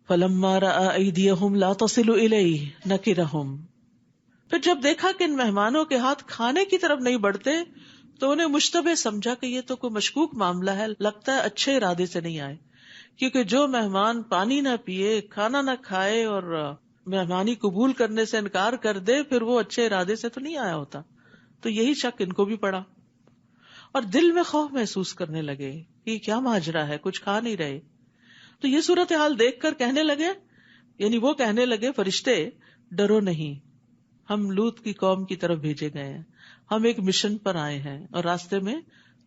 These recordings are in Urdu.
فلما رأى أيديهم لا تصل إليه نكرهم، پھر جب دیکھا کہ ان مہمانوں کے ہاتھ کھانے کی طرف نہیں بڑھتے تو انہیں مشتبہ سمجھا کہ یہ تو کوئی مشکوک معاملہ ہے، لگتا ہے اچھے ارادے سے نہیں آئے، کیونکہ جو مہمان پانی نہ پیے، کھانا نہ کھائے اور مہمانی قبول کرنے سے انکار کر دے، پھر وہ اچھے ارادے سے تو نہیں آیا ہوتا. تو یہی شک ان کو بھی پڑا اور دل میں خوف محسوس کرنے لگے کہ یہ کیا ماجرا ہے، کچھ کھا نہیں رہے. تو یہ صورتحال دیکھ کر کہنے لگے، یعنی وہ کہنے لگے فرشتے، ڈرو نہیں، ہم لوط کی قوم کی طرف بھیجے گئے ہیں، ہم ایک مشن پر آئے ہیں اور راستے میں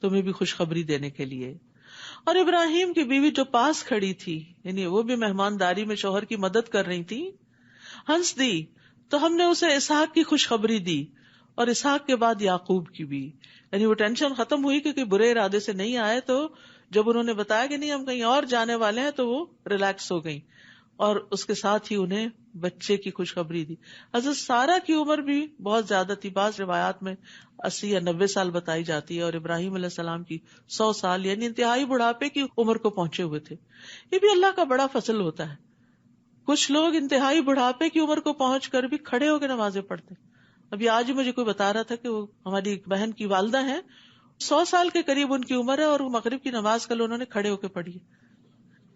تمہیں بھی خوشخبری دینے کے لیے. اور ابراہیم کی بیوی جو پاس کھڑی تھی، یعنی وہ بھی مہمانداری میں شوہر کی مدد کر رہی تھی، ہنس دی تو ہم نے اسے اسحاق کی خوشخبری دی اور اسحاق کے بعد یعقوب کی بھی. یعنی وہ ٹینشن ختم ہوئی کیونکہ برے ارادے سے نہیں آئے، تو جب انہوں نے بتایا کہ نہیں ہم کہیں اور جانے والے ہیں تو وہ ریلیکس ہو گئی اور اس کے ساتھ ہی انہیں بچے کی خوشخبری دی. حضرت سارہ کی عمر بھی بہت زیادہ تھی، بعض روایات میں 80 یا 90 سال بتائی جاتی ہے، اور ابراہیم علیہ السلام کی 100 سال، یعنی انتہائی بڑھاپے کی عمر کو پہنچے ہوئے تھے. یہ بھی اللہ کا بڑا فضل ہوتا ہے، کچھ لوگ انتہائی بڑھاپے کی عمر کو پہنچ کر بھی کھڑے ہو کے نمازیں پڑھتے. ابھی آج مجھے کوئی بتا رہا تھا کہ وہ ہماری ایک بہن کی والدہ ہیں، 100 سال کے قریب ان کی عمر ہے، اور وہ مغرب کی نماز کل انہوں نے کھڑے ہو کے پڑھی ہے،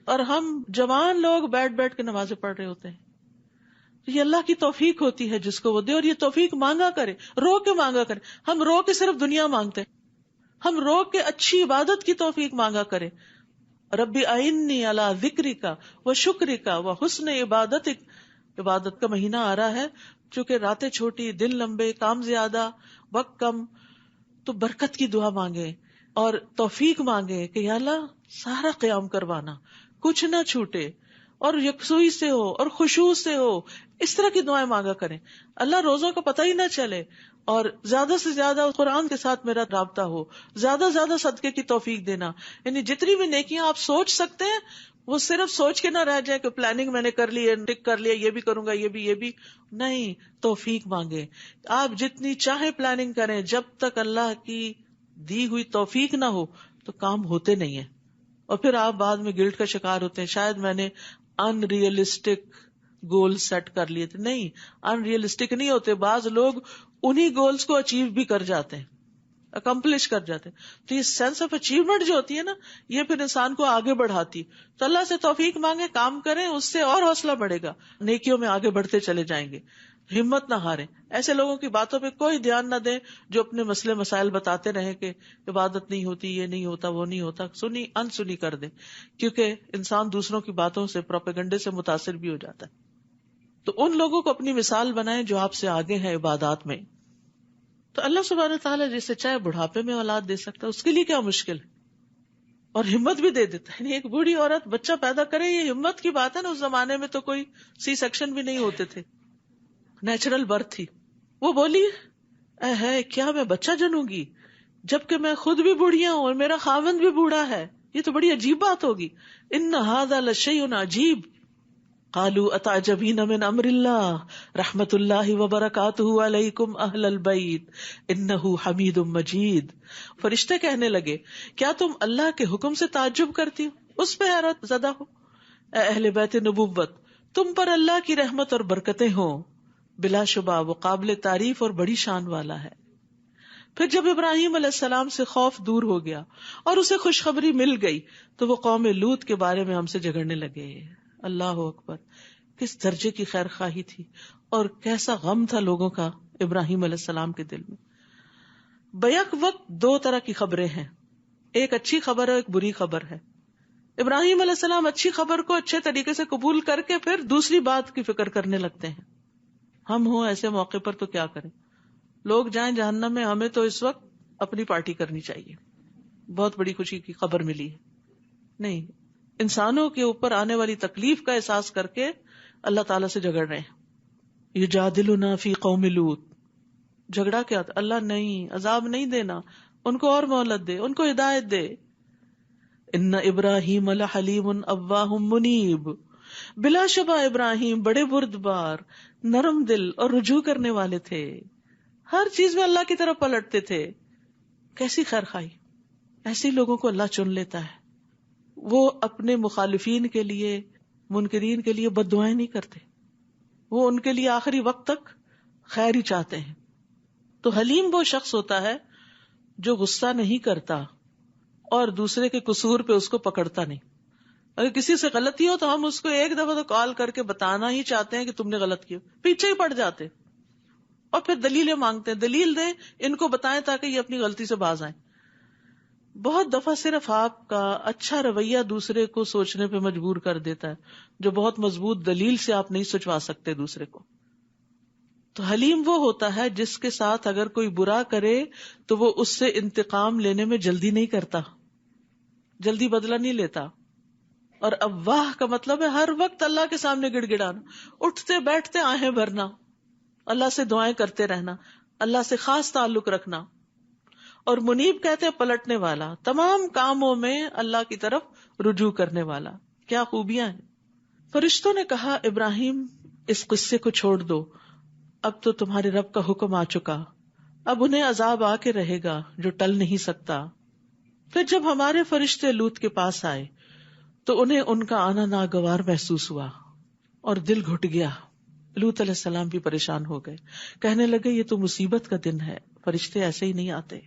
اور ہم جوان لوگ بیٹھ کے نمازیں پڑھ رہے ہوتے ہیں. یہ اللہ کی توفیق ہوتی ہے جس کو وہ دے، اور یہ توفیق مانگا کرے، رو کے مانگا کرے. ہم رو کے صرف دنیا مانگتے ہیں، ہم رو کے اچھی عبادت کی توفیق مانگا کرے. ربی اعنی علی ذکرک و شکرک و حسن عبادتک. عبادت کا مہینہ آ رہا ہے، چونکہ راتیں چھوٹی، دن لمبے، کام زیادہ، وقت کم، تو برکت کی دعا مانگے اور توفیق مانگے کہ یا اللہ سارا قیام کروانا، کچھ نہ چھوٹے، اور یکسوئی سے ہو اور خشوع سے ہو. اس طرح کی دعائیں مانگا کریں. اللہ روزوں کا پتہ ہی نہ چلے، اور زیادہ سے زیادہ قرآن کے ساتھ میرا رابطہ ہو، زیادہ سے زیادہ صدقے کی توفیق دینا. یعنی جتنی بھی نیکیاں آپ سوچ سکتے ہیں وہ صرف سوچ کے نہ رہ جائے کہ پلاننگ میں نے کر لی ہے، ٹک کر لیا، یہ بھی کروں گا، یہ بھی نہیں. توفیق مانگے. آپ جتنی چاہے پلاننگ کریں، جب تک اللہ کی دی ہوئی توفیق نہ ہو تو کام ہوتے نہیں ہیں، اور پھر آپ بعد میں گلٹ کا شکار ہوتے ہیں، شاید میں نے ان ریئلسٹک گول سیٹ کر لیے تھے. نہیں، ان ریئلسٹک نہیں ہوتے. بعض لوگ انہی گولز کو اچیو بھی کر جاتے ہیں، اکمپلش کر جاتے ہیں. تو یہ سینس آف اچیومنٹ جو ہوتی ہے نا، یہ پھر انسان کو آگے بڑھاتی. تو اللہ سے توفیق مانگے، کام کریں، اس سے اور حوصلہ بڑھے گا، نیکیوں میں آگے بڑھتے چلے جائیں گے. ہمت نہ ہاریں. ایسے لوگوں کی باتوں پہ کوئی دھیان نہ دیں جو اپنے مسئلے مسائل بتاتے رہیں کہ عبادت نہیں ہوتی، یہ نہیں ہوتا، وہ نہیں ہوتا. سنی انسنی کر دیں، کیونکہ انسان دوسروں کی باتوں سے، پروپیگنڈے سے متاثر بھی ہو جاتا ہے. تو ان لوگوں کو اپنی مثال بنائیں جو آپ سے آگے ہیں عبادات میں. تو اللہ سبحانہ تعالیٰ جسے چاہے بڑھاپے میں اولاد دے سکتا ہے، اس کے لیے کیا مشکل ہے، اور ہمت بھی دے دیتا ہے. ایک بوڑھی عورت بچہ پیدا کرے، یہ ہمت کی بات ہے نا. اس زمانے میں تو کوئی سی سیکشن بھی نہیں ہوتے تھے، نیچرل برتھ تھی. وہ بولی اے ہے کیا میں بچہ جنوں گی جبکہ میں خود بھی بوڑھیا ہوں اور میرا خاوند بھی بوڑھا ہے، یہ تو بڑی عجیب بات ہوگی. ان ھذا لشیء عجیب. قالوا اتعجبین من امر اللہ رحمت اللہ وبرکاتہ علیکم اہل البیت انہ حمید مجید. فرشتے کہنے لگے کیا تم اللہ کے حکم سے تعجب کرتی ہو، اس پہ حیرت زدہ ہو؟ اے اہل بیت نبوت، تم پر اللہ کی رحمت اور برکتیں ہوں، بلا شبہ وہ قابل تعریف اور بڑی شان والا ہے. پھر جب ابراہیم علیہ السلام سے خوف دور ہو گیا اور اسے خوشخبری مل گئی تو وہ قوم لوط کے بارے میں ہم سے جھگڑنے لگے. اللہ اکبر، کس درجے کی خیر خواہی تھی اور کیسا غم تھا لوگوں کا ابراہیم علیہ السلام کے دل میں. بیک وقت دو طرح کی خبریں ہیں، ایک اچھی خبر ہے، ایک بری خبر ہے. ابراہیم علیہ السلام اچھی خبر کو اچھے طریقے سے قبول کر کے پھر دوسری بات کی فکر کرنے لگتے ہیں. ہم ہوں ایسے موقع پر تو کیا کریں، لوگ جائیں جہنم میں، ہمیں تو اس وقت اپنی پارٹی کرنی چاہیے، بہت بڑی خوشی کی خبر ملی ہے. نہیں، انسانوں کے اوپر آنے والی تکلیف کا احساس کر کے اللہ تعالیٰ سے جھگڑ رہے ہیں. یجادلنا فی قوم لوط. جھگڑا کیا تھا؟ اللہ نہیں، عذاب نہیں دینا، ان کو اور مہلت دے، ان کو ہدایت دے. ان ابراہیم لحلیم اواہ منیب. بلا شبہ ابراہیم بڑے بردبار، نرم دل اور رجوع کرنے والے تھے، ہر چیز میں اللہ کی طرف پلٹتے تھے. کیسی خیر خواہی. ایسے لوگوں کو اللہ چن لیتا ہے. وہ اپنے مخالفین کے لیے منکرین کے لیے بد دعائیں نہیں کرتے، وہ ان کے لیے آخری وقت تک خیر ہی چاہتے ہیں. تو حلیم وہ شخص ہوتا ہے جو غصہ نہیں کرتا اور دوسرے کے قصور پہ اس کو پکڑتا نہیں. اگر کسی سے غلطی ہو تو ہم اس کو ایک دفعہ تو کال کر کے بتانا ہی چاہتے ہیں کہ تم نے غلط کیا، پیچھے ہی پڑ جاتے اور پھر دلیلیں مانگتے ہیں، دلیل دیں، ان کو بتائیں تاکہ یہ اپنی غلطی سے باز آئیں. بہت دفعہ صرف آپ کا اچھا رویہ دوسرے کو سوچنے پہ مجبور کر دیتا ہے، جو بہت مضبوط دلیل سے آپ نہیں سوچوا سکتے دوسرے کو. تو حلیم وہ ہوتا ہے جس کے ساتھ اگر کوئی برا کرے تو وہ اس سے انتقام لینے میں جلدی نہیں کرتا، جلدی بدلہ نہیں لیتا. اور اواہ کا مطلب ہے ہر وقت اللہ کے سامنے گڑ گڑانا، اٹھتے بیٹھتے آہیں بھرنا، اللہ سے دعائیں کرتے رہنا، اللہ سے خاص تعلق رکھنا. اور منیب کہتے ہیں پلٹنے والا، تمام کاموں میں اللہ کی طرف رجوع کرنے والا. کیا خوبیاں ہیں. فرشتوں نے کہا ابراہیم اس قصے کو چھوڑ دو، اب تو تمہارے رب کا حکم آ چکا، اب انہیں عذاب آ کے رہے گا جو ٹل نہیں سکتا. پھر جب ہمارے فرشتے لوط کے پاس آئے تو انہیں ان کا آنا ناگوار محسوس ہوا اور دل گھٹ گیا. لوط علیہ السلام بھی پریشان ہو گئے، کہنے لگے یہ تو مصیبت کا دن ہے، فرشتے ایسے ہی نہیں آتے.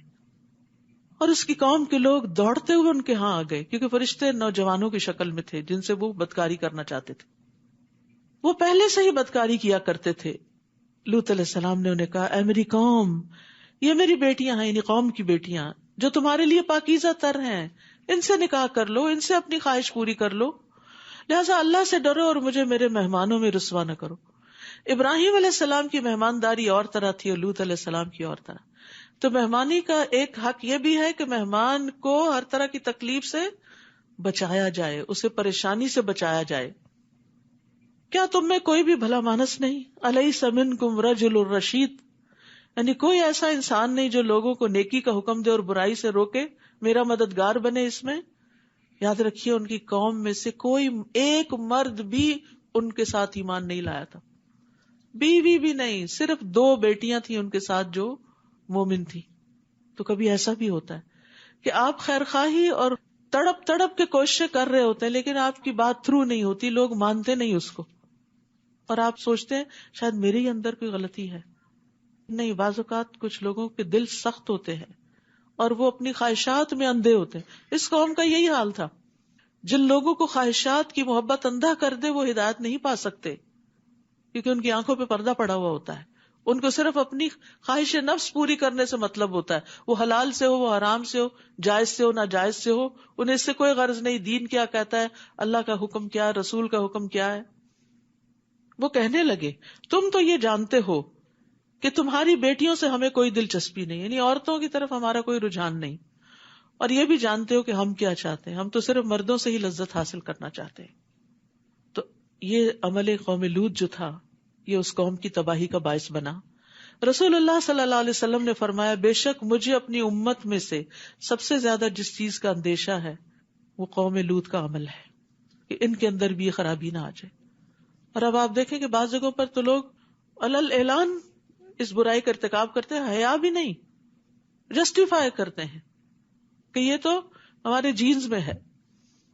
اور اس کی قوم کے لوگ دوڑتے ہوئے ان کے ہاں آ گئے، کیونکہ فرشتے نوجوانوں کی شکل میں تھے جن سے وہ بدکاری کرنا چاہتے تھے. وہ پہلے سے ہی بدکاری کیا کرتے تھے. لوط علیہ السلام نے انہیں کہا اے میری قوم، یہ میری بیٹیاں ہیں، یعنی قوم کی بیٹیاں جو تمہارے لیے پاکیزہ تر ہیں، ان سے نکاح کر لو، ان سے اپنی خواہش پوری کر لو، لہٰذا اللہ سے ڈرو اور مجھے میرے مہمانوں میں رسوا نہ کرو. ابراہیم علیہ السلام کی مہمانداری اور طرح تھی اور لوط علیہ السلام کی اور طرح. تو مہمانی کا ایک حق یہ بھی ہے کہ مہمان کو ہر طرح کی تکلیف سے بچایا جائے، اسے پریشانی سے بچایا جائے. کیا تم میں کوئی بھی بھلا مانس نہیں؟ الیس منکم رجل رشید، یعنی کوئی ایسا انسان نہیں جو لوگوں کو نیکی کا حکم دے اور برائی سے روکے، میرا مددگار بنے اس میں. یاد رکھیے ان کی قوم میں سے کوئی ایک مرد بھی ان کے ساتھ ایمان نہیں لایا تھا، بیوی بھی نہیں، صرف 2 بیٹیاں تھیں ان کے ساتھ جو مومن تھی. تو کبھی ایسا بھی ہوتا ہے کہ آپ خیر خواہی اور تڑپ تڑپ کے کوششیں کر رہے ہوتے ہیں لیکن آپ کی بات تھرو نہیں ہوتی، لوگ مانتے نہیں اس کو، اور آپ سوچتے ہیں شاید میرے ہی اندر کوئی غلطی ہے. نہیں، بعض اوقات کچھ لوگوں کے دل سخت ہوتے ہیں اور وہ اپنی خواہشات میں اندھے ہوتے ہیں. اس قوم کا یہی حال تھا. جن لوگوں کو خواہشات کی محبت اندھا کر دے وہ ہدایت نہیں پا سکتے، کیونکہ ان کی آنکھوں پہ پردہ پڑا ہوا ہوتا ہے. ان کو صرف اپنی خواہش نفس پوری کرنے سے مطلب ہوتا ہے، وہ حلال سے ہو، وہ حرام سے ہو، جائز سے ہو، ناجائز سے ہو، انہیں اس سے کوئی غرض نہیں دین کیا کہتا ہے، اللہ کا حکم کیا ہے، رسول کا حکم کیا ہے. وہ کہنے لگے تم تو یہ جانتے ہو کہ تمہاری بیٹیوں سے ہمیں کوئی دلچسپی نہیں، یعنی عورتوں کی طرف ہمارا کوئی رجحان نہیں، اور یہ بھی جانتے ہو کہ ہم کیا چاہتے ہیں، ہم تو صرف مردوں سے ہی لذت حاصل کرنا چاہتے ہیں. تو یہ عمل قوم لوط جو تھا یہ اس قوم کی تباہی کا باعث بنا. رسول اللہ صلی اللہ علیہ وسلم نے فرمایا بے شک مجھے اپنی امت میں سے سب سے زیادہ جس چیز کا اندیشہ ہے وہ قوم لوط کا عمل ہے، کہ ان کے اندر بھی یہ خرابی نہ آ جائے. اور اب آپ دیکھیں کہ بعض جگہوں پر تو لوگ علل اعلان اس برائی کا ارتکاب کرتے ہیں، حیا بھی نہیں، جسٹیفائی کرتے ہیں کہ یہ تو ہمارے جینز میں ہے.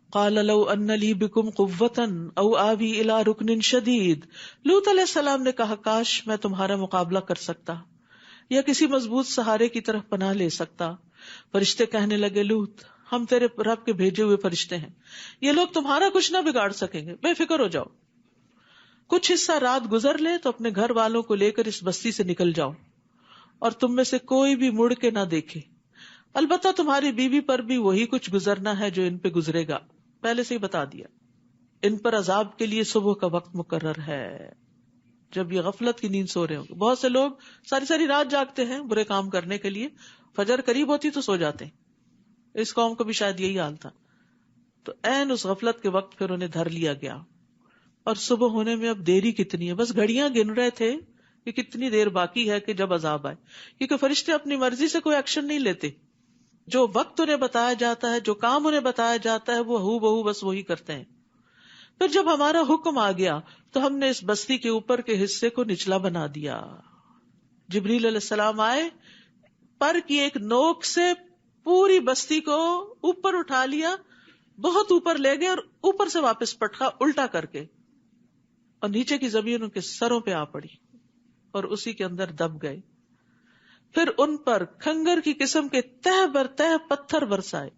قال لو ان لی بکم قوۃ او آوی الی رکن شدید، لوط علیہ السلام نے کہا کاش میں تمہارا مقابلہ کر سکتا یا کسی مضبوط سہارے کی طرف پناہ لے سکتا. فرشتے کہنے لگے لوط ہم تیرے رب کے بھیجے ہوئے فرشتے ہیں، یہ لوگ تمہارا کچھ نہ بگاڑ سکیں گے، بے فکر ہو جاؤ. کچھ حصہ رات گزر لے تو اپنے گھر والوں کو لے کر اس بستی سے نکل جاؤ اور تم میں سے کوئی بھی مڑ کے نہ دیکھے، البتہ تمہاری بیوی پر بھی وہی کچھ گزرنا ہے جو ان پہ گزرے گا. پہلے سے ہی بتا دیا ان پر عذاب کے لیے صبح کا وقت مقرر ہے، جب یہ غفلت کی نیند سو رہے ہوں گے. بہت سے لوگ ساری ساری رات جاگتے ہیں برے کام کرنے کے لیے، فجر قریب ہوتی تو سو جاتے ہیں. اس قوم کو بھی شاید یہی حال تھا. تو عین اس غفلت کے وقت پھر انہیں دھر لیا گیا، اور صبح ہونے میں اب دیری کتنی ہے، بس گھڑیاں گن رہے تھے کہ کتنی دیر باقی ہے کہ جب عذاب آئے، کیونکہ فرشتے اپنی مرضی سے کوئی ایکشن نہیں لیتے. جو وقت انہیں بتایا جاتا ہے، جو کام انہیں بتایا جاتا ہے، وہ ہو بہو بس وہی کرتے ہیں. پھر جب ہمارا حکم آ گیا تو ہم نے اس بستی کے اوپر کے حصے کو نچلا بنا دیا. جبریل علیہ السلام آئے، پر کی ایک نوک سے پوری بستی کو اوپر اٹھا لیا، بہت اوپر لے گئے اور اوپر سے واپس پٹخا الٹا کر کے، اور نیچے کی زمین ان کے سروں پہ آ پڑی اور اسی کے اندر دب گئے. پھر ان پر کھنگر کی قسم کے تہ بر تہ پتھر برسائے،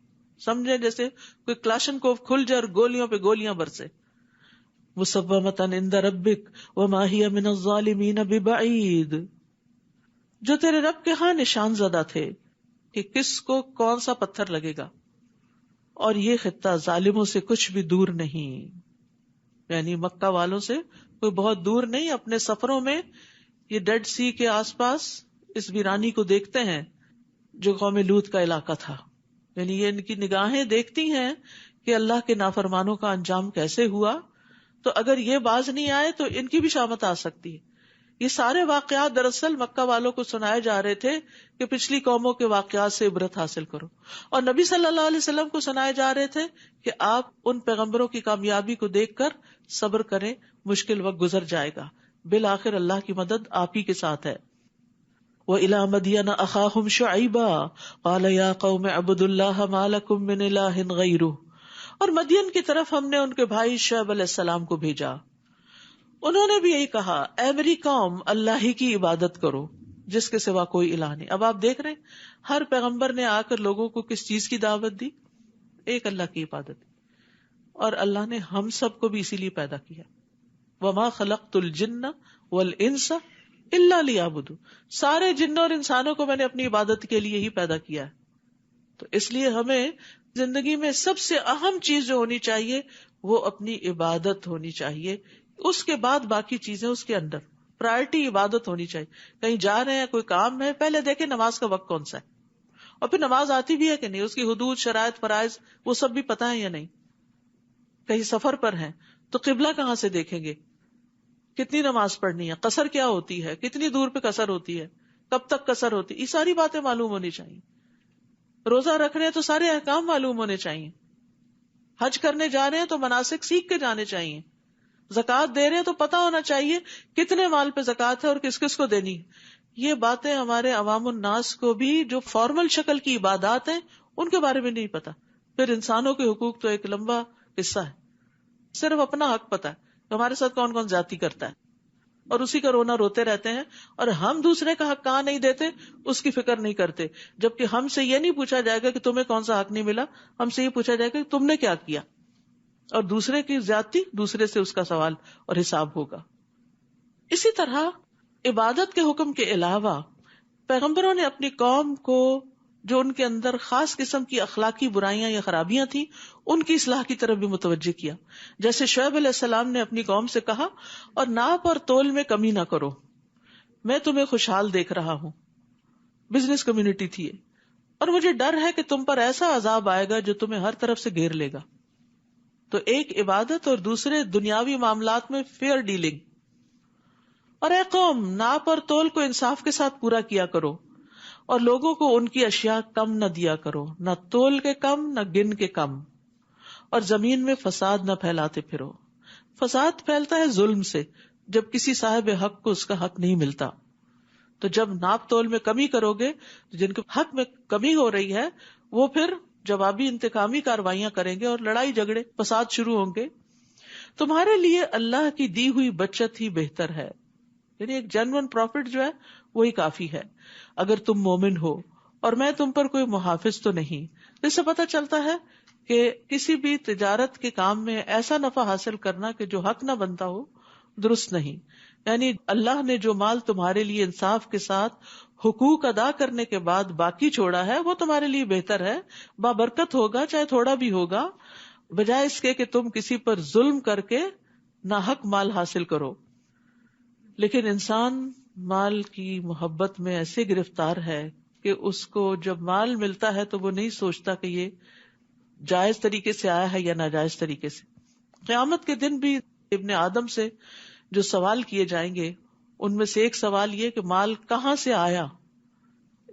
سمجھے جیسے کوئی کلاشن کوف کھل جائے اور گولیوں پہ گولیاں برسے. مصومۃ عند ربک وما ہی من الظالمین ببعید، جو تیرے رب کے ہاں نشان زدہ تھے کہ کس کو کون سا پتھر لگے گا، اور یہ خطہ ظالموں سے کچھ بھی دور نہیں. یعنی مکہ والوں سے کوئی بہت دور نہیں. اپنے سفروں میں یہ ڈیڈ سی کے آس پاس اس ویرانی کو دیکھتے ہیں جو قوم لوط کا علاقہ تھا. یعنی یہ ان کی نگاہیں دیکھتی ہیں کہ اللہ کے نافرمانوں کا انجام کیسے ہوا. تو اگر یہ باز نہیں آئے تو ان کی بھی شامت آ سکتی ہے. یہ سارے واقعات دراصل مکہ والوں کو سنائے جا رہے تھے کہ پچھلی قوموں کے واقعات سے عبرت حاصل کرو، اور نبی صلی اللہ علیہ وسلم کو سنائے جا رہے تھے کہ آپ ان پیغمبروں کی کامیابی کو دیکھ کر صبر کریں، مشکل وقت گزر جائے گا، بالآخر اللہ کی مدد آپ ہی کے ساتھ ہے. وَإِلَى مَدْيَنَ أَخَاهُمْ شُعَيْبًا قَالَ يَا قَوْمِ اعْبُدُوا اللَّهَ مَا لَكُم مِّنْ إِلَٰهٍ غَيْرُهُ. اور مدین کی طرف ہم نے ان کے بھائی شعیب علیہ السلام کو بھیجا. انہوں نے بھی یہی کہا، اے میری قوم، اللہ ہی کی عبادت کرو جس کے سوا کوئی الہ نہیں. اب آپ دیکھ رہے ہیں ہر پیغمبر نے آ کر لوگوں کو کس چیز کی دعوت دی؟ ایک اللہ کی عبادت. اور اللہ نے ہم سب کو بھی اسی لیے پیدا کیا. وما خلقت الجن والانس الا لیعبدون. سارے جنوں اور انسانوں کو میں نے اپنی عبادت کے لیے ہی پیدا کیا ہے. تو اس لیے ہمیں زندگی میں سب سے اہم چیز جو ہونی چاہیے وہ اپنی عبادت ہونی چاہیے. اس کے بعد باقی چیزیں اس کے اندر. پرائرٹی عبادت ہونی چاہیے. کہیں جا رہے ہیں، کوئی کام ہے، پہلے دیکھیں نماز کا وقت کون سا ہے، اور پھر نماز آتی بھی ہے کہ نہیں، اس کی حدود، شرائط، فرائض وہ سب بھی پتہ ہے یا نہیں. کہیں سفر پر ہیں تو قبلہ کہاں سے دیکھیں گے، کتنی نماز پڑھنی ہے، قصر کیا ہوتی ہے، کتنی دور پہ قصر ہوتی ہے، کب تک قصر ہوتی ہے، یہ ساری باتیں معلوم ہونی چاہیے. روزہ رکھ رہے ہیں تو سارے احکام معلوم ہونے چاہیے. حج کرنے جا رہے ہیں تو مناسک سیکھ کے جانے چاہیے. زکوٰۃ دے رہے ہیں تو پتہ ہونا چاہیے کتنے مال پہ زکوٰۃ ہے اور کس کس کو دینی ہے. یہ باتیں ہمارے عوام الناس کو بھی جو فارمل شکل کی عبادات ہیں ان کے بارے میں نہیں پتا. پھر انسانوں کے حقوق تو ایک لمبا قصہ ہے. صرف اپنا حق پتا ہے ہمارے ساتھ کون کون زیادتی کرتا ہے، اور اسی کا رونا روتے رہتے ہیں. اور ہم دوسرے کا حق کہاں نہیں دیتے اس کی فکر نہیں کرتے. جبکہ ہم سے یہ نہیں پوچھا جائے گا کہ تمہیں کون سا حق نہیں ملا، ہم سے یہ پوچھا جائے گا کہ تم نے کیا کیا. اور دوسرے کی زیادتی، دوسرے سے اس کا سوال اور حساب ہوگا. اسی طرح عبادت کے حکم کے علاوہ پیغمبروں نے اپنی قوم کو جو ان کے اندر خاص قسم کی اخلاقی برائیاں یا خرابیاں تھیں ان کی اصلاح کی طرف بھی متوجہ کیا. جیسے شعیب علیہ السلام نے اپنی قوم سے کہا، اور ناپ اور تول میں کمی نہ کرو، میں تمہیں خوشحال دیکھ رہا ہوں. بزنس کمیونٹی تھی یہ، اور مجھے ڈر ہے کہ تم پر ایسا عذاب آئے گا جو تمہیں ہر طرف سے گھیر لے گا. تو ایک عبادت اور دوسرے دنیاوی معاملات میں فیئر ڈیلنگ. اور اے قوم، ناپ اور تول کو انصاف کے ساتھ پورا کیا کرو، اور لوگوں کو ان کی اشیاء کم نہ دیا کرو، نہ تول کے کم نہ گن کے کم. اور زمین میں فساد نہ پھیلاتے پھرو. فساد پھیلتا ہے ظلم سے، جب کسی صاحب حق کو اس کا حق نہیں ملتا. تو جب ناپ تول میں کمی کرو گے، جن کے حق میں کمی ہو رہی ہے وہ پھر جوابی انتقامی کاروائیاں کریں گے اور لڑائی جھگڑے فساد شروع ہوں گے. تمہارے لیے اللہ کی دی ہوئی بچت ہی بہتر ہے. یعنی ایک جینوئن پروفٹ جو ہے وہی کافی ہے اگر تم مومن ہو، اور میں تم پر کوئی محافظ تو نہیں. اس سے پتہ چلتا ہے کہ کسی بھی تجارت کے کام میں ایسا نفع حاصل کرنا کہ جو حق نہ بنتا ہو درست نہیں. یعنی اللہ نے جو مال تمہارے لیے انصاف کے ساتھ حقوق ادا کرنے کے بعد باقی چھوڑا ہے وہ تمہارے لیے بہتر ہے، بابرکت ہوگا چاہے تھوڑا بھی ہوگا، بجائے اس کے کہ تم کسی پر ظلم کر کے ناحق مال حاصل کرو. لیکن انسان مال کی محبت میں ایسے گرفتار ہے کہ اس کو جب مال ملتا ہے تو وہ نہیں سوچتا کہ یہ جائز طریقے سے آیا ہے یا ناجائز طریقے سے. قیامت کے دن بھی ابن آدم سے جو سوال کیے جائیں گے ان میں سے ایک سوال یہ کہ مال کہاں سے آیا،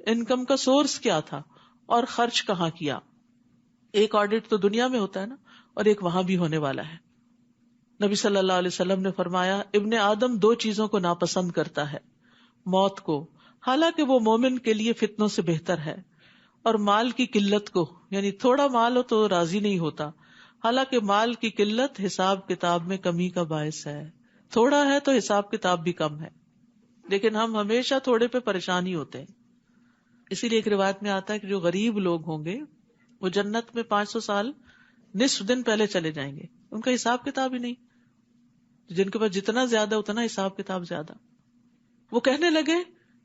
انکم کا سورس کیا تھا، اور خرچ کہاں کیا. ایک آڈٹ تو دنیا میں ہوتا ہے نا، اور ایک وہاں بھی ہونے والا ہے. نبی صلی اللہ علیہ وسلم نے فرمایا، ابن آدم دو چیزوں کو ناپسند کرتا ہے، موت کو، حالانکہ وہ مومن کے لیے فتنوں سے بہتر ہے، اور مال کی قلت کو، یعنی تھوڑا مال ہو تو راضی نہیں ہوتا، حالانکہ مال کی قلت حساب کتاب میں کمی کا باعث ہے. تھوڑا ہے تو حساب کتاب بھی کم ہے، لیکن ہم ہمیشہ تھوڑے پہ پریشان ہی ہوتے ہیں. اسی لیے ایک روایت میں آتا ہے کہ جو غریب لوگ ہوں گے وہ جنت میں 500 سال نصف دن پہلے چلے جائیں گے، ان کا حساب کتاب ہی نہیں. جن کے پاس جتنا زیادہ اتنا حساب کتاب زیادہ. وہ کہنے لگے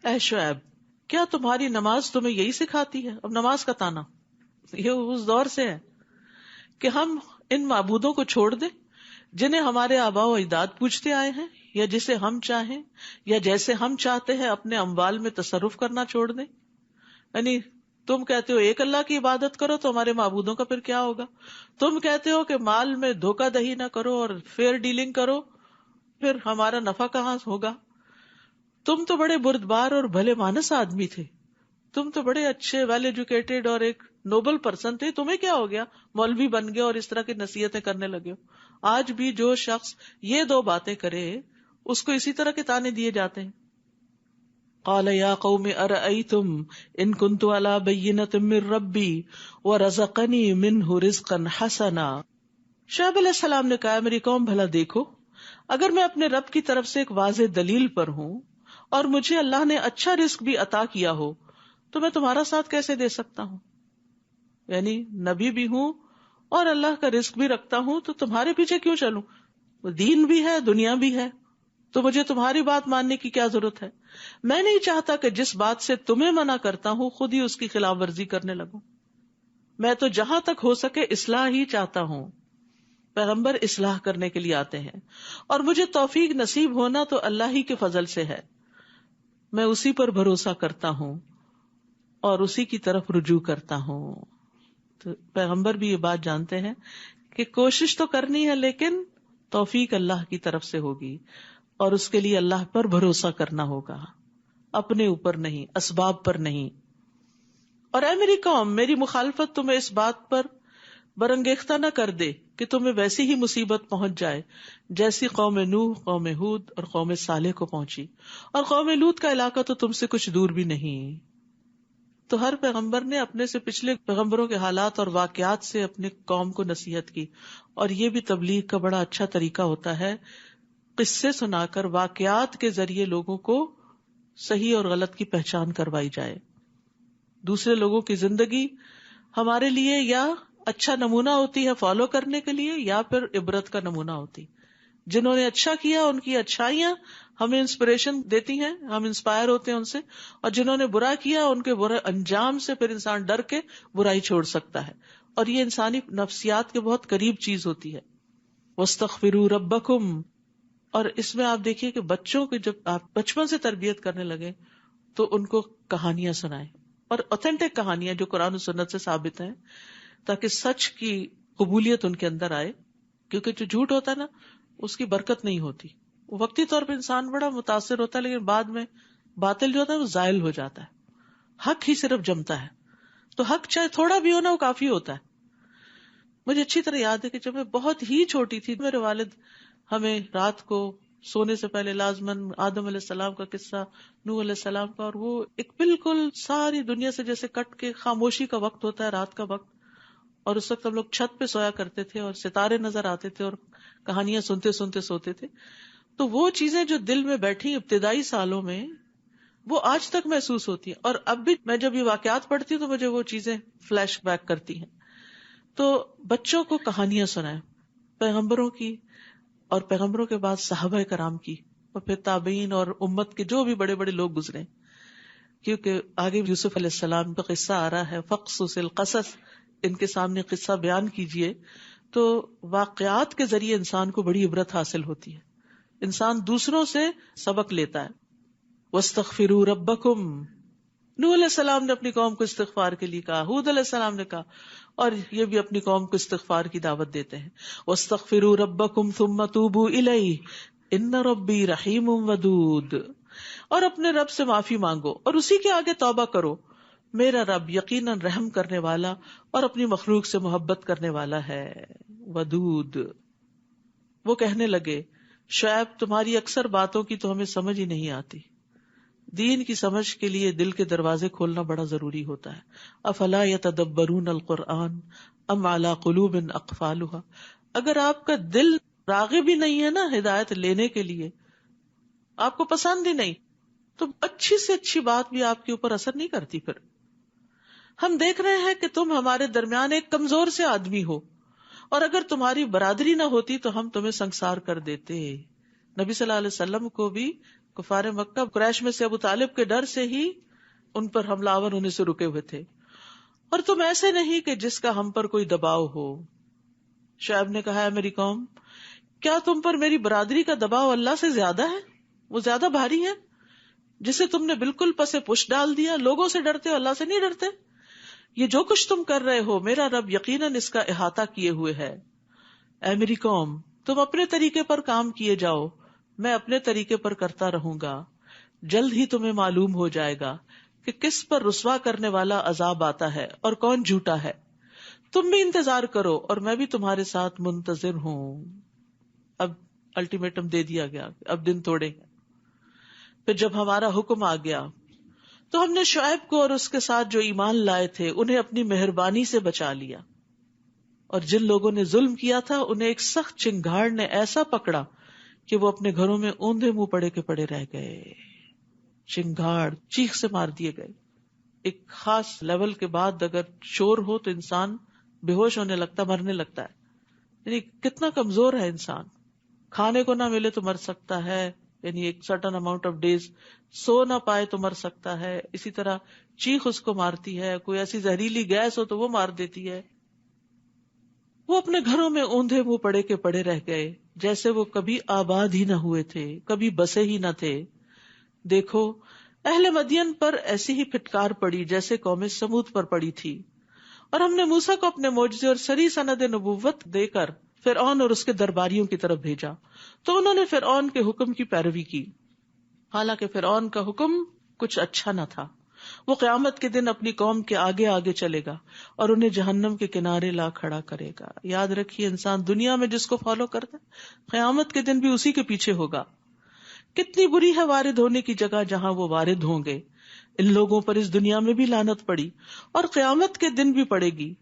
اے شعیب، کیا تمہاری نماز تمہیں یہی سکھاتی ہے؟ اب نماز کا تانا یہ اس دور سے ہے کہ ہم ان معبودوں کو چھوڑ دیں جنہیں ہمارے آباء و اجداد پوجتے آئے ہیں، یا جسے ہم چاہیں یا جیسے ہم چاہتے ہیں اپنے اموال میں تصرف کرنا چھوڑ دیں. یعنی تم کہتے ہو ایک اللہ کی عبادت کرو تو ہمارے معبودوں کا پھر کیا ہوگا؟ تم کہتے ہو کہ مال میں دھوکہ دہی نہ کرو اور فیئر ڈیلنگ کرو، پھر ہمارا نفع کہاں ہوگا؟ تم تو بڑے بردبار اور بھلے مانس آدمی تھے، تم تو بڑے اچھے ویل ایجوکیٹڈ اور ایک نوبل پرسن تھے، تمہیں کیا ہو گیا مولوی بن گئے اور اس طرح کی نصیحتیں کرنے لگے ہو؟ آج بھی جو شخص یہ دو باتیں کرے اس کو اسی طرح کے تانے دیے جاتے ہیں. قال یا قوم ارأیتم ان کنت علی بینۃ من ربی ورزقنی منہ رزقا حسنا. شعیب علیہ السلام نے کہا میری قوم بھلا دیکھو، اگر میں اپنے رب کی طرف سے ایک واضح دلیل پر ہوں اور مجھے اللہ نے اچھا رزق بھی عطا کیا ہو تو میں تمہارا ساتھ کیسے دے سکتا ہوں؟ یعنی نبی بھی ہوں اور اللہ کا رزق بھی رکھتا ہوں تو تمہارے پیچھے کیوں چلوں؟ دین بھی ہے دنیا بھی ہے تو مجھے تمہاری بات ماننے کی کیا ضرورت ہے؟ میں نہیں چاہتا کہ جس بات سے تمہیں منع کرتا ہوں خود ہی اس کی خلاف ورزی کرنے لگوں. میں تو جہاں تک ہو سکے اصلاح ہی چاہتا ہوں. پیغمبر اصلاح کرنے کے لیے آتے ہیں اور مجھے توفیق نصیب ہونا تو اللہ ہی کے فضل سے ہے. میں اسی پر بھروسہ کرتا ہوں اور اسی کی طرف رجوع کرتا ہوں. تو پیغمبر بھی یہ بات جانتے ہیں کہ کوشش تو کرنی ہے لیکن توفیق اللہ کی طرف سے ہوگی اور اس کے لیے اللہ پر بھروسہ کرنا ہوگا، اپنے اوپر نہیں، اسباب پر نہیں. اور اے میری قوم، میری مخالفت تمہیں اس بات پر برانگیختہ نہ کر دے کہ تمہیں ویسی ہی مصیبت پہنچ جائے جیسی قوم نوح، قوم ہود اور قوم صالح کو پہنچی، اور قوم لوط کا علاقہ تو تم سے کچھ دور بھی نہیں. تو ہر پیغمبر نے اپنے سے پچھلے پیغمبروں کے حالات اور واقعات سے اپنے قوم کو نصیحت کی، اور یہ بھی تبلیغ کا بڑا اچھا طریقہ ہوتا ہے، قصے سنا کر واقعات کے ذریعے لوگوں کو صحیح اور غلط کی پہچان کروائی جائے. دوسرے لوگوں کی زندگی ہمارے لیے یا اچھا نمونہ ہوتی ہے فالو کرنے کے لیے، یا پھر عبرت کا نمونہ ہوتی. جنہوں نے اچھا کیا ان کی اچھائیاں ہمیں انسپریشن دیتی ہیں، ہم انسپائر ہوتے ہیں ان سے، اور جنہوں نے برا کیا ان کے برے انجام سے پھر انسان ڈر کے برائی چھوڑ سکتا ہے. اور یہ انسانی نفسیات کے بہت قریب چیز ہوتی ہے. وَاسْتَغْفِرُوا رَبَّكُمْ. اور اس میں آپ دیکھیے کہ بچوں کی جب آپ بچپن سے تربیت کرنے لگے تو ان کو کہانیاں سنائیں، اور اوتھینٹک کہانیاں جو قرآن و سنت سے ثابت ہیں، تاکہ سچ کی قبولیت ان کے اندر آئے. کیونکہ جو جھوٹ ہوتا ہے نا اس کی برکت نہیں ہوتی. وقتی طور پہ انسان بڑا متاثر ہوتا ہے لیکن بعد میں باطل جو ہوتا ہے وہ زائل ہو جاتا ہے، حق ہی صرف جمتا ہے. تو حق چاہے تھوڑا بھی ہونا وہ کافی ہوتا ہے. مجھے اچھی طرح یاد ہے کہ جب میں بہت ہی چھوٹی تھی میرے والد ہمیں رات کو سونے سے پہلے لازماً آدم علیہ السلام کا قصہ، نوح علیہ السلام کا، اور وہ ایک بالکل ساری دنیا سے جیسے کٹ کے خاموشی کا وقت ہوتا ہے رات کا وقت، اور اس وقت ہم لوگ چھت پہ سویا کرتے تھے اور ستارے نظر آتے تھے اور کہانیاں سنتے سنتے سوتے تھے. تو وہ چیزیں جو دل میں بیٹھی ابتدائی سالوں میں وہ آج تک محسوس ہوتی ہیں، اور اب بھی میں جب یہ واقعات پڑھتی ہوں تو مجھے وہ چیزیں فلیش بیک کرتی ہیں. تو بچوں کو کہانیاں سنائیں پیغمبروں کی، اور پیغمبروں کے بعد صحابہ کرام کی، اور پھر تابعین اور امت کے جو بھی بڑے بڑے لوگ گزرے. کیونکہ آگے یوسف علیہ السلام کا قصہ آ رہا ہے، فقصص القصص، ان کے سامنے قصہ بیان کیجئے. تو واقعات کے ذریعے انسان کو بڑی عبرت حاصل ہوتی ہے، انسان دوسروں سے سبق لیتا ہے. وَاسْتَغْفِرُوا رَبَّكُمْ. نوح علیہ السلام نے اپنی قوم کو استغفار کے لیے کہا، ہود علیہ السلام نے کہا، اور یہ بھی اپنی قوم کو استغفار کی دعوت دیتے ہیں. وَاسْتَغْفِرُوا رَبَّكُمْ ثُمَّ تُوبُوا إِلَيْهِ إِنَّ رَبِّي رَحِيمٌ وَدُودٌ. اور اپنے رب سے معافی مانگو اور اسی کے آگے توبہ کرو، میرا رب یقیناً رحم کرنے والا اور اپنی مخلوق سے محبت کرنے والا ہے. ودود. وہ کہنے لگے شعیب تمہاری اکثر باتوں کی تو ہمیں سمجھ ہی نہیں آتی، دین کی سمجھ کے لیے دل کے دروازے کھولنا بڑا ضروری ہوتا ہے. افلا یتدبرون القرآن ام علی قلوب اقفالها. اگر آپ کا دل راغب بھی نہیں ہے نا ہدایت لینے کے لیے، آپ کو پسند ہی نہیں، تو اچھی سے اچھی بات بھی آپ کے اوپر اثر نہیں کرتی. پھر ہم دیکھ رہے ہیں کہ تم ہمارے درمیان ایک کمزور سے آدمی ہو، اور اگر تمہاری برادری نہ ہوتی تو ہم تمہیں سنسار کر دیتے. نبی صلی اللہ علیہ وسلم کو بھی کفار مکہ قریش میں سے ابو طالب کے ڈر سے ہی ان پر حملہ آور ہونے سے رکے ہوئے تھے. اور تم ایسے نہیں کہ جس کا ہم پر کوئی دباؤ ہو. شعیب نے کہا ہے میری قوم، کیا تم پر میری برادری کا دباؤ اللہ سے زیادہ ہے؟ وہ زیادہ بھاری ہے جسے تم نے بالکل پسے پش ڈال دیا. لوگوں سے ڈرتے ہو، اللہ سے نہیں ڈرتے. یہ جو کچھ تم کر رہے ہو میرا رب یقیناً اس کا احاطہ کیے ہوئے ہے. اے میری قوم، تم اپنے طریقے پر کام کیے جاؤ، میں اپنے طریقے پر کرتا رہوں گا. جلد ہی تمہیں معلوم ہو جائے گا کہ کس پر رسوا کرنے والا عذاب آتا ہے اور کون جھوٹا ہے. تم بھی انتظار کرو اور میں بھی تمہارے ساتھ منتظر ہوں. اب الٹیمیٹم دے دیا گیا، اب دن توڑے. پھر جب ہمارا حکم آ گیا تو ہم نے شعیب کو اور اس کے ساتھ جو ایمان لائے تھے انہیں اپنی مہربانی سے بچا لیا، اور جن لوگوں نے ظلم کیا تھا انہیں ایک سخت چنگھاڑ نے ایسا پکڑا کہ وہ اپنے گھروں میں اوندھے منہ پڑے کے پڑے رہ گئے. چنگھاڑ، چیخ سے مار دیے گئے. ایک خاص لیول کے بعد اگر شور ہو تو انسان بے ہوش ہونے لگتا، مرنے لگتا ہے. یعنی کتنا کمزور ہے انسان. کھانے کو نہ ملے تو مر سکتا ہے، یعنی ایک سرٹن اماؤنٹ آف ڈیز سو نہ پائے تو مر سکتا ہے. اسی طرح چیخ اس کو مارتی ہے، کوئی ایسی زہریلی گیس ہو تو وہ مار دیتی ہے. وہ اپنے گھروں میں اوندھے منہ پڑے کے پڑے رہ گئے، جیسے وہ کبھی آباد ہی نہ ہوئے تھے، کبھی بسے ہی نہ تھے. دیکھو اہل مدین پر ایسی ہی پھٹکار پڑی جیسے قوم سمود پر پڑی تھی. اور ہم نے موسیٰ کو اپنے معجزے اور سری سند نبوت دے کر فرعون اور اس کے درباریوں کی طرف بھیجا، تو انہوں نے فرعون کے حکم کی پیروی کی. حالانکہ فرعون کا حکم کچھ اچھا نہ تھا. وہ قیامت کے دن اپنی قوم کے آگے آگے چلے گا اور انہیں جہنم کے کنارے لا کھڑا کرے گا. یاد رکھیے، انسان دنیا میں جس کو فالو کرتا ہے قیامت کے دن بھی اسی کے پیچھے ہوگا. کتنی بری ہے وارد ہونے کی جگہ جہاں وہ وارد ہوں گے. ان لوگوں پر اس دنیا میں بھی لعنت پڑی اور قیامت کے دن بھی پڑے گی.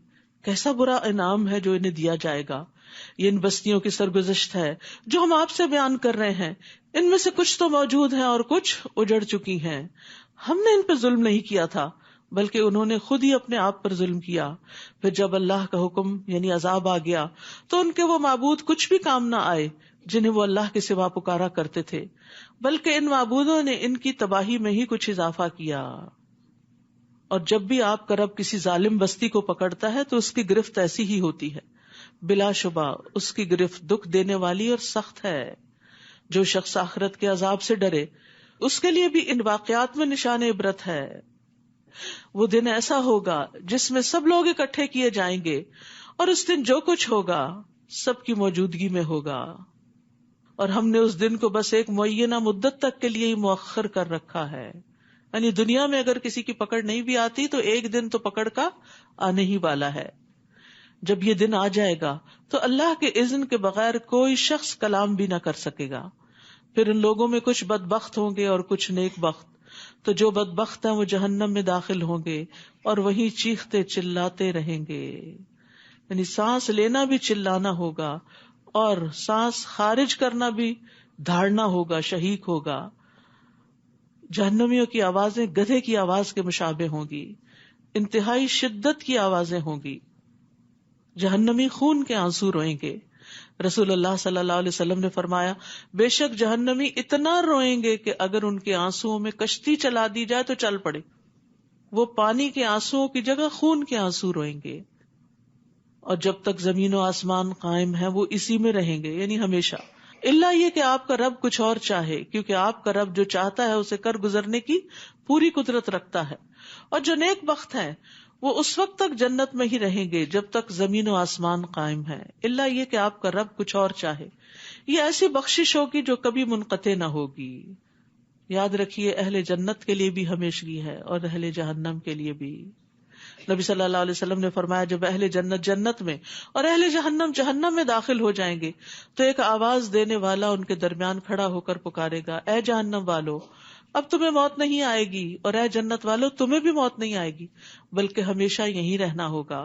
کیسا برا انعام ہے جو انہیں دیا جائے گا. یہ ان بستیوں کی سرگزشت ہے جو ہم آپ سے بیان کر رہے ہیں. ان میں سے کچھ تو موجود ہیں اور کچھ اجڑ چکی ہیں. ہم نے ان پہ ظلم نہیں کیا تھا بلکہ انہوں نے خود ہی اپنے آپ پر ظلم کیا. پھر جب اللہ کا حکم یعنی عذاب آ گیا تو ان کے وہ معبود کچھ بھی کام نہ آئے جنہیں وہ اللہ کے سوا پکارا کرتے تھے، بلکہ ان معبودوں نے ان کی تباہی میں ہی کچھ اضافہ کیا. اور جب بھی آپ کا رب کسی ظالم بستی کو پکڑتا ہے تو اس کی گرفت ایسی ہی ہوتی ہے. بلا شبہ اس کی گرفت دکھ دینے والی اور سخت ہے. جو شخص آخرت کے عذاب سے ڈرے اس کے لیے بھی ان واقعات میں نشان عبرت ہے. وہ دن ایسا ہوگا جس میں سب لوگ اکٹھے کیے جائیں گے، اور اس دن جو کچھ ہوگا سب کی موجودگی میں ہوگا. اور ہم نے اس دن کو بس ایک معینہ مدت تک کے لیے ہی مؤخر کر رکھا ہے. یعنی دنیا میں اگر کسی کی پکڑ نہیں بھی آتی تو ایک دن تو پکڑ کا آنے ہی والا ہے. جب یہ دن آ جائے گا تو اللہ کے اذن کے بغیر کوئی شخص کلام بھی نہ کر سکے گا. پھر ان لوگوں میں کچھ بدبخت ہوں گے اور کچھ نیک بخت. تو جو بدبخت ہیں وہ جہنم میں داخل ہوں گے اور وہیں چیختے چلاتے رہیں گے. یعنی سانس لینا بھی چلانا ہوگا اور سانس خارج کرنا بھی دھاڑنا ہوگا، شہیق ہوگا. جہنمیوں کی آوازیں گدھے کی آواز کے مشابہ ہوں گی، انتہائی شدت کی آوازیں ہوں گی. جہنمی خون کے آنسو روئیں گے. رسول اللہ صلی اللہ علیہ وسلم نے فرمایا، بے شک جہنمی اتنا روئیں گے کہ اگر ان کے آنسوؤں میں کشتی چلا دی جائے تو چل پڑے. وہ پانی کے آنسوؤں کی جگہ خون کے آنسو روئیں گے. اور جب تک زمین و آسمان قائم ہے وہ اسی میں رہیں گے، یعنی ہمیشہ. اللہ یہ کہ آپ کا رب کچھ اور چاہے، کیونکہ آپ کا رب جو چاہتا ہے اسے کر گزرنے کی پوری قدرت رکھتا ہے. اور جو نیک بخت ہیں وہ اس وقت تک جنت میں ہی رہیں گے جب تک زمین و آسمان قائم ہے. اللہ یہ کہ آپ کا رب کچھ اور چاہے. یہ ایسی بخشش ہوگی جو کبھی منقطع نہ ہوگی. یاد رکھیے، اہل جنت کے لیے بھی ہمیشگی ہے اور اہل جہنم کے لیے بھی. نبی صلی اللہ علیہ وسلم نے فرمایا، جب اہل جنت جنت میں اور اہل جہنم جہنم میں داخل ہو جائیں گے تو ایک آواز دینے والا ان کے درمیان کھڑا ہو کر پکارے گا، اے جہنم والو، اب تمہیں موت نہیں آئے گی، اور اے جنت والو تمہیں بھی موت نہیں آئے گی، بلکہ ہمیشہ یہیں رہنا ہوگا۔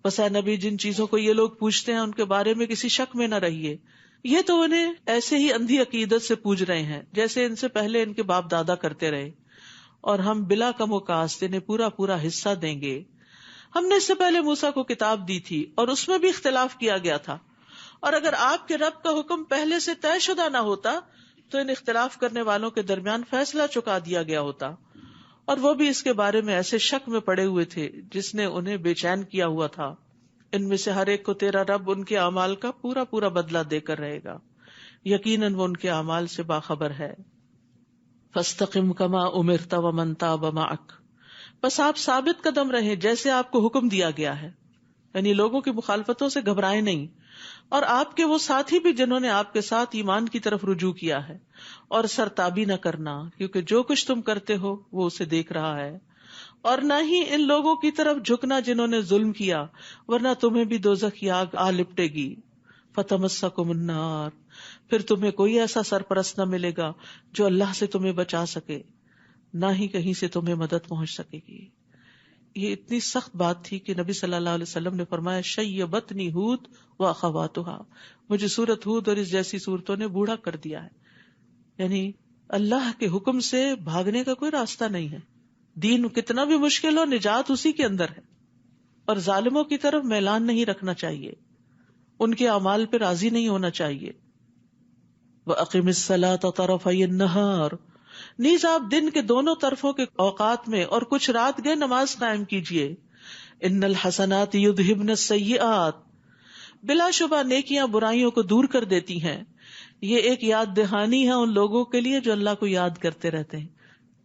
بس اے نبی، جن چیزوں کو یہ لوگ پوچھتے ہیں ان کے بارے میں کسی شک میں نہ رہیے، یہ تو انہیں ایسے ہی اندھی عقیدت سے پوچھ رہے ہیں جیسے ان سے پہلے ان کے باپ دادا کرتے رہے، اور ہم بلا کم و کاست انہیں پورا پورا حصہ دیں گے۔ ہم نے اس سے پہلے موسیٰ کو کتاب دی تھی اور اس میں بھی اختلاف کیا گیا تھا، اور اگر آپ کے رب کا حکم پہلے سے طے شدہ نہ ہوتا تو ان اختلاف کرنے والوں کے درمیان فیصلہ چکا دیا گیا ہوتا، اور وہ بھی اس کے بارے میں ایسے شک میں پڑے ہوئے تھے جس نے انہیں بے چین کیا ہوا تھا۔ ان میں سے ہر ایک کو تیرا رب ان کے اعمال کا پورا پورا بدلہ دے کر رہے گا، یقیناً وہ ان کے اعمال سے باخبر ہے۔ فاستقم کما امرت ومن تاب معک، بس آپ ثابت قدم رہیں جیسے آپ کو حکم دیا گیا ہے، یعنی لوگوں کی مخالفتوں سے گھبرائیں نہیں، اور آپ کے وہ ساتھی بھی جنہوں نے آپ کے ساتھ ایمان کی طرف رجوع کیا ہے، اور سرتابی نہ کرنا، کیونکہ جو کچھ تم کرتے ہو وہ اسے دیکھ رہا ہے، اور نہ ہی ان لوگوں کی طرف جھکنا جنہوں نے ظلم کیا، ورنہ تمہیں بھی دوزخ کی آگ آ لپٹے گی۔ فتمسکم النار، پھر تمہیں کوئی ایسا سرپرست نہ ملے گا جو اللہ سے تمہیں بچا سکے، نہ ہی کہیں سے تمہیں مدد پہنچ سکے گی۔ یہ اتنی سخت بات تھی کہ نبی صلی اللہ علیہ وسلم نے فرمایا شیبتنی ہود و اخواتها، مجھے سورت ہود اور اس جیسی صورتوں نے بوڑھا کر دیا ہے، یعنی اللہ کے حکم سے بھاگنے کا کوئی راستہ نہیں ہے، دین کتنا بھی مشکل ہو نجات اسی کے اندر ہے، اور ظالموں کی طرف میلان نہیں رکھنا چاہیے، ان کے اعمال پہ راضی نہیں ہونا چاہیے۔ وَأَقِمِ الصَّلَاةَ طَرَفَيِ النَّهَارِ، نیز آپ دن کے دونوں طرفوں کے اوقات میں اور کچھ رات گئے نماز قائم کیجیے۔ ان الحسنات یذہبن السیئات، بلا شبہ نیکیاں برائیوں کو دور کر دیتی ہیں۔ یہ ایک یاد دہانی ہے ان لوگوں کے لیے جو اللہ کو یاد کرتے رہتے ہیں۔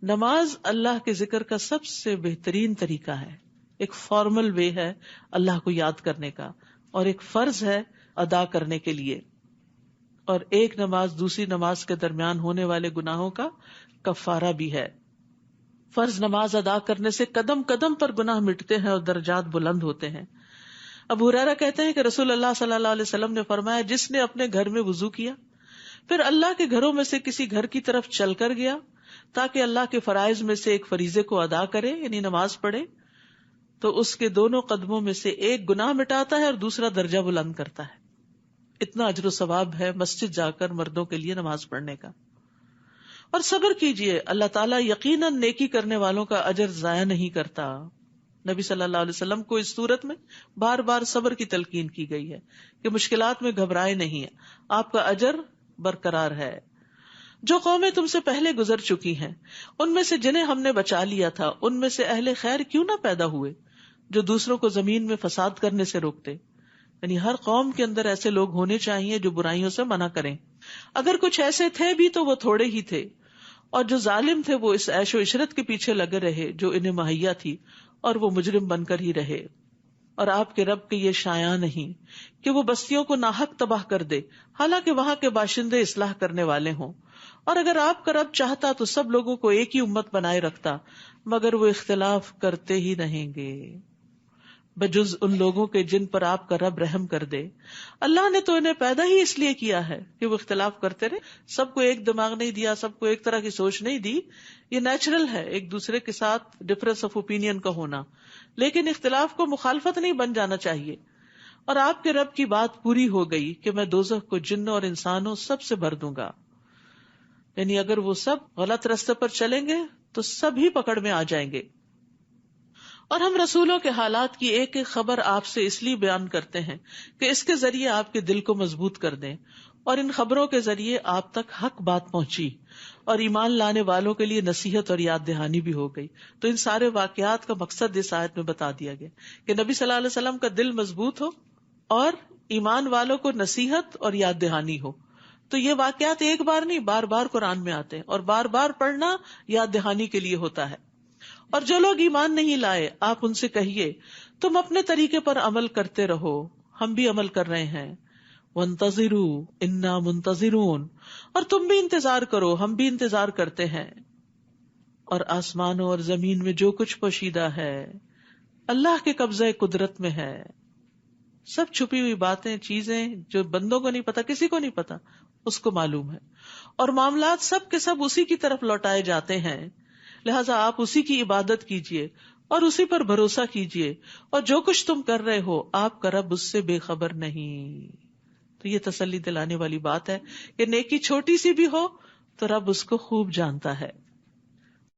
نماز اللہ کے ذکر کا سب سے بہترین طریقہ ہے، ایک فارمل وے ہے اللہ کو یاد کرنے کا، اور ایک فرض ہے ادا کرنے کے لیے، اور ایک نماز دوسری نماز کے درمیان ہونے والے گناہوں کا کفارہ بھی ہے۔ فرض نماز ادا کرنے سے قدم قدم پر گناہ مٹتے ہیں اور درجات بلند ہوتے ہیں۔ ابو ہریرہ کہتے ہیں کہ رسول اللہ صلی اللہ علیہ وسلم نے فرمایا، جس نے اپنے گھر میں وضو کیا پھر اللہ کے گھروں میں سے کسی گھر کی طرف چل کر گیا تاکہ اللہ کے فرائض میں سے ایک فریضے کو ادا کرے، یعنی نماز پڑھے، تو اس کے دونوں قدموں میں سے ایک گناہ مٹاتا ہے اور دوسرا درجہ بلند کرتا ہے۔ اتنا اجر و ثواب ہے مسجد جا کر مردوں کے لیے نماز پڑھنے کا۔ اور صبر کیجئے، اللہ تعالیٰ یقیناً نیکی کرنے والوں کا اجر ضائع نہیں کرتا۔ نبی صلی اللہ علیہ وسلم کو اس صورت میں بار بار صبر کی تلقین کی گئی ہے کہ مشکلات میں گھبرائے نہیں ہیں، آپ کا اجر برقرار ہے۔ جو قومیں تم سے پہلے گزر چکی ہیں ان میں سے جنہیں ہم نے بچا لیا تھا، ان میں سے اہل خیر کیوں نہ پیدا ہوئے جو دوسروں کو زمین میں فساد کرنے سے روکتے۔ یعنی ہر قوم کے اندر ایسے لوگ ہونے چاہیے جو برائیوں سے منع کریں، اگر کچھ ایسے تھے بھی تو وہ تھوڑے ہی تھے، اور جو ظالم تھے وہ اس عیش و عشرت کے پیچھے لگے رہے جو انہیں مہیا تھی، اور وہ مجرم بن کر ہی رہے۔ اور آپ کے رب کے یہ شایع نہیں کہ وہ بستیوں کو ناحق تباہ کر دے، حالانکہ وہاں کے باشندے اصلاح کرنے والے ہوں، اور اگر آپ کا رب چاہتا تو سب لوگوں کو ایک ہی امت بنائے رکھتا، مگر وہ اختلاف کرتے ہی رہیں گے، بجز ان لوگوں کے جن پر آپ کا رب رحم کر دے۔ اللہ نے تو انہیں پیدا ہی اس لیے کیا ہے کہ وہ اختلاف کرتے رہے، سب کو ایک دماغ نہیں دیا، سب کو ایک طرح کی سوچ نہیں دی، یہ نیچرل ہے ایک دوسرے کے ساتھ ڈفرنس آف اوپینین کا ہونا، لیکن اختلاف کو مخالفت نہیں بن جانا چاہیے۔ اور آپ کے رب کی بات پوری ہو گئی کہ میں دوزخ کو جنوں اور انسانوں سب سے بھر دوں گا، یعنی اگر وہ سب غلط راستے پر چلیں گے تو سب ہی پکڑ میں آ جائیں گے۔ اور ہم رسولوں کے حالات کی ایک ایک خبر آپ سے اس لیے بیان کرتے ہیں کہ اس کے ذریعے آپ کے دل کو مضبوط کر دیں، اور ان خبروں کے ذریعے آپ تک حق بات پہنچی اور ایمان لانے والوں کے لیے نصیحت اور یاد دہانی بھی ہو گئی۔ تو ان سارے واقعات کا مقصد اس آیت میں بتا دیا گیا کہ نبی صلی اللہ علیہ وسلم کا دل مضبوط ہو اور ایمان والوں کو نصیحت اور یاد دہانی ہو۔ تو یہ واقعات ایک بار نہیں، بار بار قرآن میں آتے ہیں، اور بار بار پڑھنا یاد دہانی کے لیے ہوتا ہے۔ اور جو لوگ ایمان نہیں لائے آپ ان سے کہیے تم اپنے طریقے پر عمل کرتے رہو، ہم بھی عمل کر رہے ہیں، وانتظروا انا منتظرون، اور تم بھی انتظار کرو، ہم بھی انتظار کرتے ہیں۔ اور آسمانوں اور زمین میں جو کچھ پوشیدہ ہے اللہ کے قبضہ قدرت میں ہے، سب چھپی ہوئی باتیں چیزیں جو بندوں کو نہیں پتا، کسی کو نہیں پتا، اس کو معلوم ہے، اور معاملات سب کے سب اسی کی طرف لوٹائے جاتے ہیں، لہٰذا آپ اسی کی عبادت کیجئے اور اسی پر بھروسہ کیجئے، اور جو کچھ تم کر رہے ہو آپ کا رب اس سے بے خبر نہیں۔ تو یہ تسلی دلانے والی بات ہے کہ نیکی چھوٹی سی بھی ہو تو رب اس کو خوب جانتا ہے۔